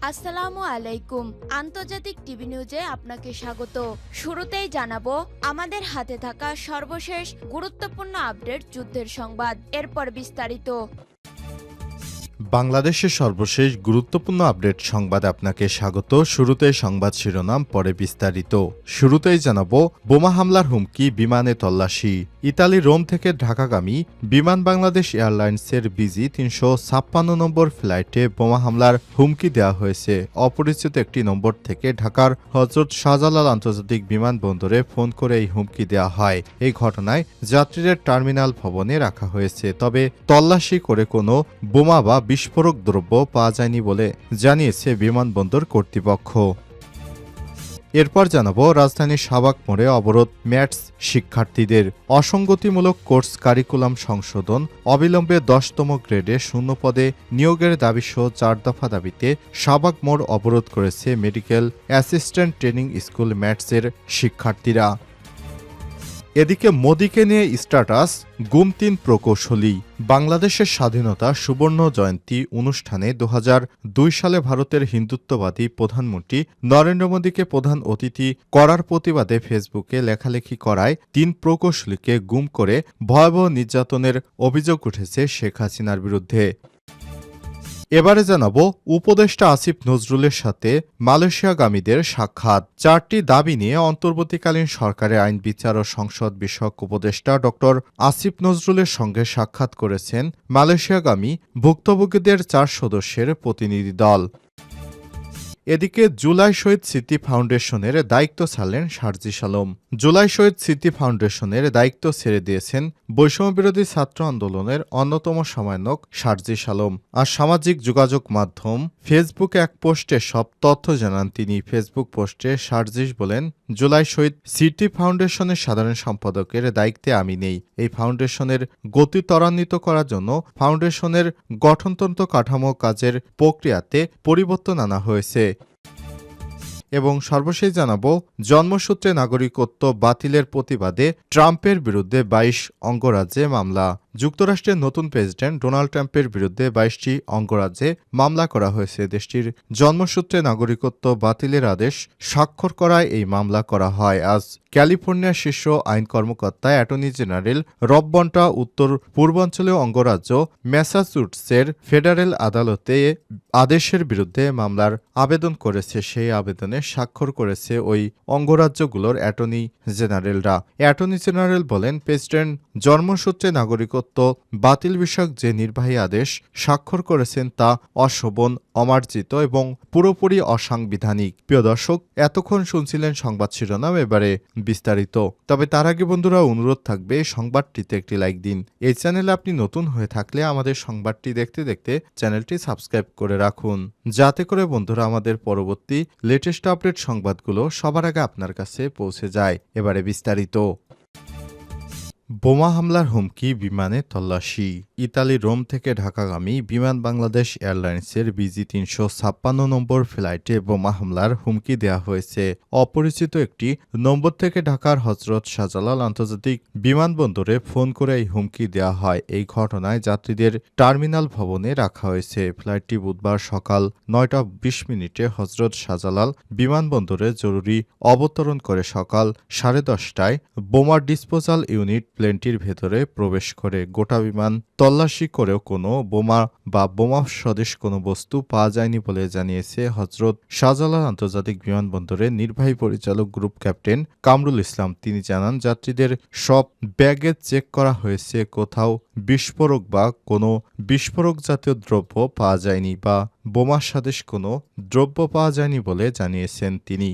আসসালামু আলাইকুম। আন্তর্জাতিক টিভি নিউজে আপনাকে স্বাগত। শুরুতেই জানাবো আমাদের হাতে থাকা সর্বশেষ গুরুত্বপূর্ণ আপডেট যুদ্ধের সংবাদ, এরপর বিস্তারিত। বাংলাদেশের সর্বশেষ গুরুত্বপূর্ণ আপডেট সংবাদ আপনাকে স্বাগত। শুরুতেই সংবাদ শিরোনাম, পরে বিস্তারিত। শুরুতেই জানাবো বোমা হামলার হুমকি, বিমানে তল্লাশি। ইতালি রোম থেকে ঢাকাগামী বিমান বাংলাদেশ এয়ারলাইন্সের বিজি 356 নম্বর ফ্লাইটে বোমা হামলার হুমকি দেওয়া হয়েছে। অপরিচিত একটি নম্বর থেকে ঢাকার হযরত শাহজালাল আন্তর্জাতিক বিমানবন্দরে ফোন করে এই হুমকি দেওয়া হয়। এই ঘটনায় যাত্রীদের টার্মিনাল ভবনে রাখা হয়েছে, তবে তল্লাশি করে কোনো বোমা বা বিস্ফোরক দ্রব্য পাওয়া যায়নি বলে জানিয়েছে বিমানবন্দর কর্তৃপক্ষ। এরপর জানাবো রাজধানীর শাহবাগ মোড়ে অবরোধ ম্যাটস শিক্ষার্থীদের। অসঙ্গতিমূলক কোর্স কারিকুলাম সংশোধন, অবিলম্বে 10তম গ্রেডে শূন্য পদে নিয়োগের দাবিসহ 4 দফা দাবিতে শাহবাগ মোড় অবরোধ করেছে মেডিকেল অ্যাসিস্ট্যান্ট ট্রেনিং স্কুল ম্যাটসের শিক্ষার্থীরা। এদিকে মোদিকে নিয়ে স্ট্যাটাস গুম 3 প্রকৌশলী। বাংলাদেশের স্বাধীনতা সুবর্ণ জয়ন্তী অনুষ্ঠানে 2002 সালে ভারতের হিন্দুত্ববাদী প্রধানমন্ত্রী নরেন্দ্র মোদীকে প্রধান অতিথি করার প্রতিবাদে ফেসবুকে লেখালেখি করায় 3 প্রকৌশলীকে গুম করে ভয়াবহ নির্যাতনের অভিযোগ উঠেছে শেখ হাসিনার বিরুদ্ধে। এবারে জানাবো উপদেষ্টা আসিফ নজরুলের সাথে মালয়েশিয়াগামীদের সাক্ষাৎ। 4টি দাবি নিয়ে অন্তর্বর্তীকালীন সরকারের আইন বিচার ও সংসদ বিষয়ক উপদেষ্টা ড আসিফ নজরুলের সঙ্গে সাক্ষাৎ করেছেন মালয়েশিয়াগামী ভুক্তভোগীদের 4 সদস্যের প্রতিনিধি দল। এদিকে জুলাই শহীদ স্মৃতি ফাউন্ডেশনের দায়িত্ব ছাড়লেন শারজিস আলম। জুলাই শহীদ স্মৃতি ফাউন্ডেশনের দায়িত্ব ছেড়ে দিয়েছেন বৈষম্যবিরোধী ছাত্র আন্দোলনের অন্যতম সমন্বয়ক শারজিস আলম। আর সামাজিক যোগাযোগ মাধ্যম ফেসবুকে এক পোস্টে সব তথ্য জানান তিনি। ফেসবুক পোস্টে শারজিস বলেন, জুলাই শহীদ স্মৃতি ফাউন্ডেশনের সাধারণ সম্পাদকের দায়িত্বে আমি নেই। এই ফাউন্ডেশনের গতি ত্বরান্বিত করার জন্য ফাউন্ডেশনের গঠনতন্ত্র কাঠামো কাজের প্রক্রিয়াতে পরিবর্তন আনা হয়েছে। এবং সর্বশেষ জানাবো জন্মসূত্রে নাগরিকত্ব বাতিলের প্রতিবাদে ট্রাম্পের বিরুদ্ধে 22 অঙ্গরাজ্যে মামলা। যুক্তরাষ্ট্রের নতুন প্রেসিডেন্ট ডোনাল্ড ট্রাম্পের বিরুদ্ধে 22টি অঙ্গরাজ্যে মামলা করা হয়েছে। দেশটির জন্মসূত্রে নাগরিকত্ব বাতিলের আদেশ স্বাক্ষর করায় এই মামলা করা হয়। আজ ক্যালিফোর্নিয়ার শীর্ষ আইন কর্মকর্তা অ্যাটর্নি জেনারেল রব বন্টা উত্তর পূর্বাঞ্চলীয় অঙ্গরাজ্য ম্যাসাচুসেটসের ফেডারেল আদালতে আদেশের বিরুদ্ধে মামলার আবেদন করেছে। সেই আবেদনে স্বাক্ষর করেছে ওই অঙ্গরাজ্যগুলোর অ্যাটর্নি জেনারেলরা। অ্যাটর্নি জেনারেল বলেন, প্রেসিডেন্ট জন্মসূত্রে নাগরিকত্ব বাতিল বিষয়ক যে নির্বাহী আদেশ স্বাক্ষর করেছেন তা অশোভন, অমার্জিত এবং পুরোপুরি অসাংবিধানিক। প্রিয় দর্শক, এতক্ষণ শুনছিলেন সংবাদ শিরোনাম, এবারে বিস্তারিত। তবে তার আগে বন্ধুরা অনুরোধ থাকবে সংবাদটিতে একটি লাইক দিন। এই চ্যানেলে আপনি নতুন হয়ে থাকলে আমাদের সংবাদটি দেখতে দেখতে চ্যানেলটি সাবস্ক্রাইব করে রাখুন, যাতে করে বন্ধুরা আমাদের পরবর্তী লেটেস্ট আপডেট সংবাদগুলো সবার আগে আপনার কাছে পৌঁছে যায়। এবারে বিস্তারিত। বোমা হামলার হুমকি, বিমানে তল্লাশি। ইতালি রোম থেকে ঢাকাগামী বিমান বাংলাদেশ এয়ারলাইন্সের বিজি 356 নম্বর ফ্লাইটে বোমা হামলার হুমকি দেওয়া হয়েছে। অপরিচিত একটি নম্বর থেকে ঢাকার হযরত শাহজালাল আন্তর্জাতিক বিমানবন্দরে ফোন করে এই হুমকি দেওয়া হয়। এই ঘটনায় যাত্রীদের টার্মিনাল ভবনে রাখা হয়েছে। ফ্লাইটটি বুধবার সকাল 9টা 20 হযরত শাহজালাল বিমানবন্দরে জরুরি অবতরণ করে সকাল 10:30টায় বোমা ডিসপোজাল ইউনিট প্লেনটির ভেতরে প্রবেশ করে। গোটা বিমান তল্লাশি করেও কোনো বোমা বা বোমা সদৃশ কোনো বস্তু পাওয়া যায়নি বলে জানিয়েছে হযরত শাহজালাল আন্তর্জাতিক বিমানবন্দরের নির্বাহী পরিচালক গ্রুপ ক্যাপ্টেন কামরুল ইসলাম। তিনি জানান, যাত্রীদের সব ব্যাগেজ চেক করা হয়েছে, কোথাও বিস্ফোরক বা কোনো বিস্ফোরক জাতীয় দ্রব্য পাওয়া যায়নি বা বোমা সদৃশ কোনো দ্রব্য পাওয়া যায়নি বলে জানিয়েছেন তিনি।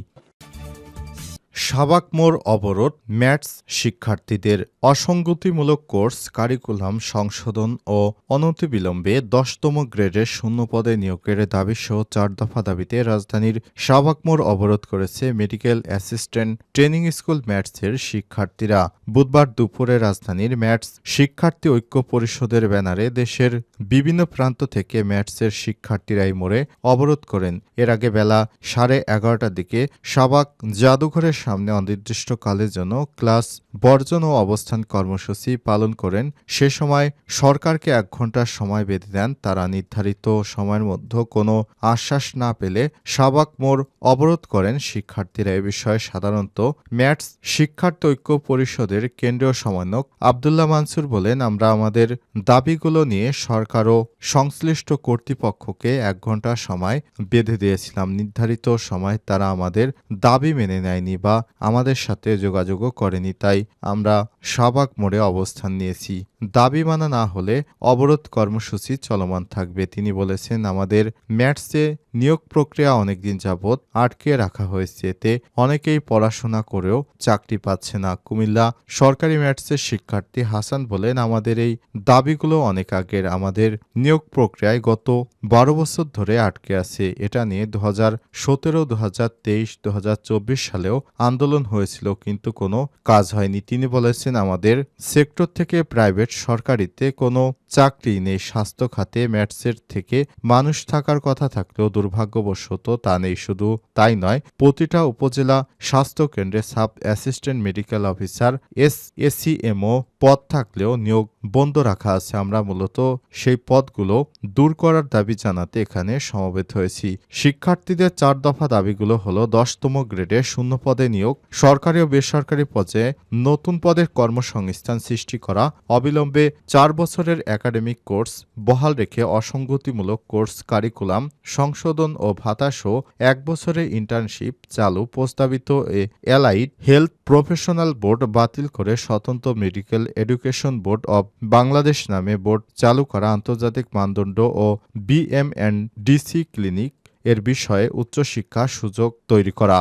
শাহবাগ মোড় অবরোধ ম্যাটস শিক্ষার্থীদের। অসঙ্গতিমূলক কোর্স কারিকুলাম সংশোধন ও অনতিবিলম্বে 10তম গ্রেডের শূন্য পদে নিয়োগের দাবিসহ 4 দফা দাবিতে রাজধানীর শাহবাগ মোড় অবরোধ করেছে মেডিকেল অ্যাসিস্ট্যান্ট ট্রেনিং স্কুল ম্যাটসের শিক্ষার্থীরা। বুধবার দুপুরে রাজধানীর ম্যাটস শিক্ষার্থী ঐক্য পরিষদের ব্যানারে দেশের বিভিন্ন প্রান্ত থেকে ম্যাটসের শিক্ষার্থীরা এই মোড়ে অবরোধ করেন। এর আগে বেলা 11:30টার দিকে শাহবাগ জাদুঘরের সামনে অনির্দিষ্টকালের জন্য ক্লাস বর্জন ও অবস্থান কর্মসূচি পালন করেন। সে সময় সরকারকে 1 ঘন্টার সময় বেঁধে দেন। তারা নির্ধারিত সময়ের মধ্যে কোনো আশ্বাস না পেলে শাহবাগ মোড় অবরোধ করেন শিক্ষার্থীরা। এ বিষয়ে সাধারণত ম্যাটস শিক্ষার্থী ঐক্য পরিষদের কেন্দ্রীয় সমন্বয়ক আব্দুল্লাহ মানসুর বলেন, আমরা আমাদের দাবিগুলো নিয়ে সরকার ও সংশ্লিষ্ট কর্তৃপক্ষকে 1 ঘন্টা সময় বেঁধে দিয়েছিলাম। নির্ধারিত সময় তারা আমাদের দাবি মেনে নেয়নি বা আমাদের সাথে যোগাযোগও করেনি, তাই আমরা শাহবাগ মোড়ে অবস্থান নিয়েছি। দাবি মানা না হলে অবরোধ কর্মসূচি চলমান থাকবে। তিনি বলেছেন, আমাদের ম্যাটসে নিয়োগ প্রক্রিয়া অনেকদিন যাবৎ আটকে রাখা হয়েছে। এতে অনেকেই পড়াশোনা করেও চাকরি পাচ্ছে না। কুমিল্লা সরকারি ম্যাটসের শিক্ষার্থী হাসান বলেন, আমাদের এই দাবিগুলো অনেক আগের। আমাদের নিয়োগ প্রক্রিয়ায় গত 12 বছর ধরে আটকে আছে। এটা নিয়ে 2017, 2023, 2024 সালেও আন্দোলন হয়েছিল, কিন্তু কোনো কাজ হয়নি। তিনি বলেছেন, আমাদের সেক্টর থেকে প্রাইভেট সরকারিতে কোনো চাকরি নেই। স্বাস্থ্য খাতে ম্যাটসের থেকে মানুষ থাকার কথা থাকলেও দুর্ভাগ্যবশত তা নেই। শুধু তাই নয়, প্রতিটা উপজেলা স্বাস্থ্য কেন্দ্রে সাব অ্যাসিস্ট্যান্ট মেডিকেল অফিসার এসিএমও পদ থাকলেও নিয়োগ বন্ধ রাখা আছে। আমরা মূলত সেই পদগুলো দূর করার দাবি জানাতে এখানে সমবেত হয়েছি। শিক্ষার্থীদের 4 দফা দাবিগুলো হলো 10তম গ্রেডে শূন্য পদে নিয়োগ, সরকারি ও বেসরকারি পর্যায়ে নতুন পদের কর্মসংস্থান সৃষ্টি করা, অবিলম্বে 4 বছরের একাডেমিক কোর্স বহাল রেখে অসঙ্গতিমূলক কোর্স কারিকুলাম সংশোধন ও ভাতাসহ 1 বছরের ইন্টার্নশিপ চালু, প্রস্তাবিত এলাইড হেলথ প্রফেশনাল বোর্ড বাতিল করে স্বতন্ত্র medical education board of Bangladesh নামে বোর্ড চালু করা, আন্তর্জাতিক মানদণ্ড ও BMNDC ক্লিনিক এর বিষয়ে উচ্চশিক্ষা সুযোগ তৈরি করা।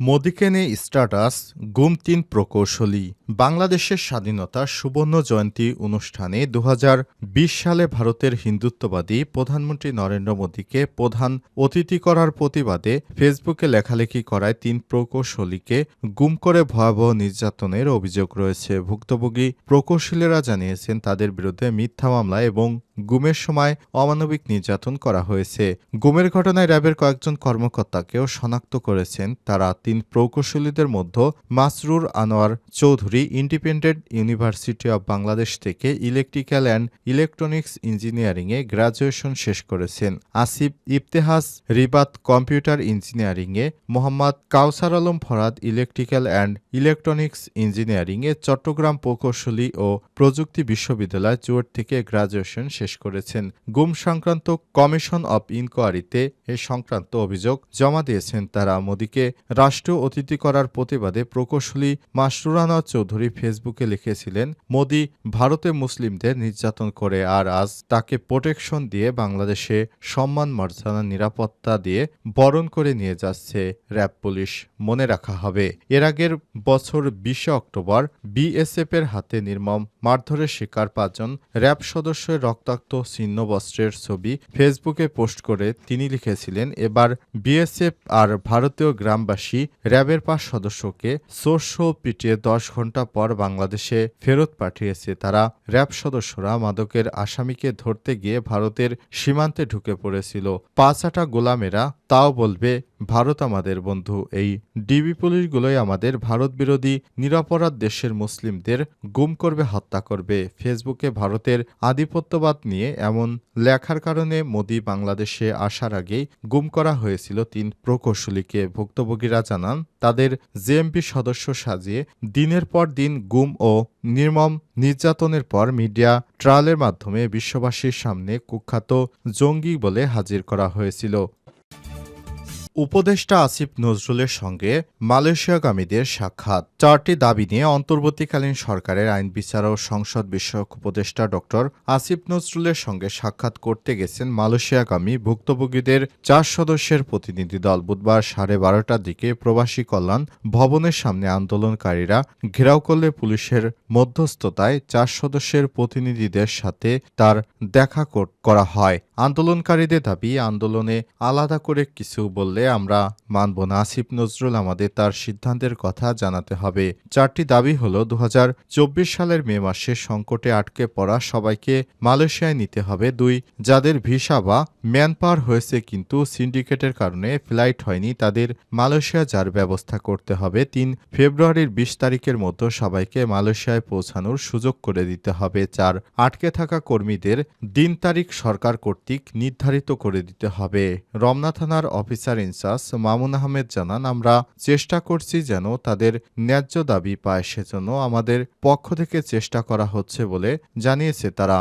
মোদিকে নিয়ে স্ট্যাটাস গুম 3 প্রকৌশলী। বাংলাদেশের স্বাধীনতার সুবর্ণ জয়ন্তী অনুষ্ঠানে 2020 সালে ভারতের হিন্দুত্ববাদী প্রধানমন্ত্রী নরেন্দ্র মোদীকে প্রধান অতিথি করার প্রতিবাদে ফেসবুকে লেখালেখি করায় 3 প্রকৌশলীকে গুম করে ভয়াবহ নির্যাতনের অভিযোগ রয়েছে। ভুক্তভোগী প্রকৌশলীরা জানিয়েছেন, তাদের বিরুদ্ধে মিথ্যা মামলা এবং গুমের সময় অমানবিক নির্যাতন করা হয়েছে। গুমের ঘটনায় র্যাবের কয়েকজন কর্মকর্তাকেও শনাক্ত করেছেন তারা। 3 প্রকৌশলীদের মধ্যে Masrur Anwar Chowdhury independent university of Bangladesh থেকে ইলেকট্রিক্যাল অ্যান্ড ইলেকট্রনিক্স ইঞ্জিনিয়ারিংয়ে গ্র্যাজুয়েশন শেষ করেছেন। আসিফ ইফতেহাস রিবাত কম্পিউটার ইঞ্জিনিয়ারিংয়ে, Mohammad Kawsar Alam Farad electrical and electronics ইঞ্জিনিয়ারিংয়ে, চট্টগ্রাম প্রকৌশলী ও প্রযুক্তি বিশ্ববিদ্যালয় চুয়েট থেকে গ্র্যাজুয়েশন শেষ করেছেন। গুম সংক্রান্ত কমিশন অব ইনকোয়ারিতে এ সংক্রান্ত অভিযোগ জমা দিয়েছেন তারা। মোদীকে রাষ্ট্রীয় অতিথি করার প্রতিবাদে প্রকৌশলী মাসরুর আনোয়ার চৌধুরী ফেসবুকে লিখেছিলেন, মোদী ভারতে মুসলিমদের নির্যাতন করে, আর আজ তাকে প্রোটেকশন দিয়ে বাংলাদেশে সম্মান মর্যাদা নিরাপত্তা দিয়ে বরণ করে নিয়ে যাচ্ছে র্যাব পুলিশ। মনে রাখা হবে, এর আগের বছর 20 অক্টোবর বিএসএফ এর হাতে নির্মম মারধরের শিকার 5 জন র্যাব সদস্যের রক্তাক্ত ছিন্ন বস্ত্রের ছবি ফেসবুকে পোস্ট করে তিনি লিখেছিলেন, এবার বিএসএফ আর ভারতীয় গ্রামবাসী র্যাবের 5 সদস্যকে সোর্সো পিটিয়ে 10 ঘন্টা পর বাংলাদেশে ফেরত পাঠিয়েছে। তারা র্যাব সদস্যরা মাদকের আসামিকে ধরতে গিয়ে ভারতের সীমান্তে ঢুকে পড়েছিল। 5 গোলামেরা তাও বলবে ভারত আমাদের বন্ধু। এই ডিবি পুলিশগুলোই আমাদের ভারত বিরোধী নিরপরাধ দেশের মুসলিমদের গুম করবে, হত্যা করবে। ফেসবুকে ভারতের আধিপত্যবাদ নিয়ে এমন লেখার কারণে মোদি বাংলাদেশে আসার আগেই গুম করা হয়েছিল 3 প্রকৌশলীকে। ভুক্তভোগীরা জানান, তাদের জেএমবি সদস্য সাজিয়ে দিনের পর দিন গুম ও নির্মম নির্যাতনের পর মিডিয়া ট্রায়ালের মাধ্যমে বিশ্ববাসীর সামনে কুখ্যাত জঙ্গি বলে হাজির করা হয়েছিল। উপদেষ্টা আসিফ নজরুলের সঙ্গে মালয়েশিয়াগামীদের সাক্ষাৎ। 4টি দাবি নিয়ে অন্তর্বর্তীকালীন সরকারের আইন বিচার ও সংসদ বিষয়ক উপদেষ্টা ডক্টর আসিফ নজরুলের সঙ্গে সাক্ষাৎ করতে গেছেন মালয়েশিয়াগামী ভুক্তভোগীদের 4 সদস্যের প্রতিনিধি দল। বুধবার 12:30টার দিকে প্রবাসী কল্যাণ ভবনের সামনে আন্দোলনকারীরা ঘেরাও করলে পুলিশের মধ্যস্থতায় 4 সদস্যের প্রতিনিধিদের সাথে তার দেখা করা হয়। আন্দোলনকারীদের দাবি, আন্দোলনে আলাদা করে কিছু বললে আমরা মানব না। আসিফ নজরুল আমাদের তার সিদ্ধান্তের কথা জানাতে হবে। 4টি দাবি হলো 2024 সালের মে মাসে সংকটে আটকে পড়া সবাইকে মালয়েশিয়ায় নিতে হবে। 2, যাদের ভিসা বা ম্যান পাওয়ার হয়েছে কিন্তু সিন্ডিকেটের কারণে ফ্লাইট হয়নি তাদের মালয়েশিয়া যাওয়ার ব্যবস্থা করতে হবে। 3, ফেব্রুয়ারির 20 তারিখের মধ্যে সবাইকে মালয়েশিয়ায় পৌঁছানোর সুযোগ করে দিতে হবে। 4, আটকে থাকা কর্মীদের দিন তারিখ সরকার কর্তৃক নির্ধারিত করে দিতে হবে। রমনা থানার অফিসার ইনচার্জ মামুন আহমেদ জানান, আমরা চেষ্টা করছি যেন তাদের ন্যায্য দাবি পায়, সেজন্য আমাদের পক্ষ থেকে চেষ্টা করা হচ্ছে বলে জানিয়েছে তারা।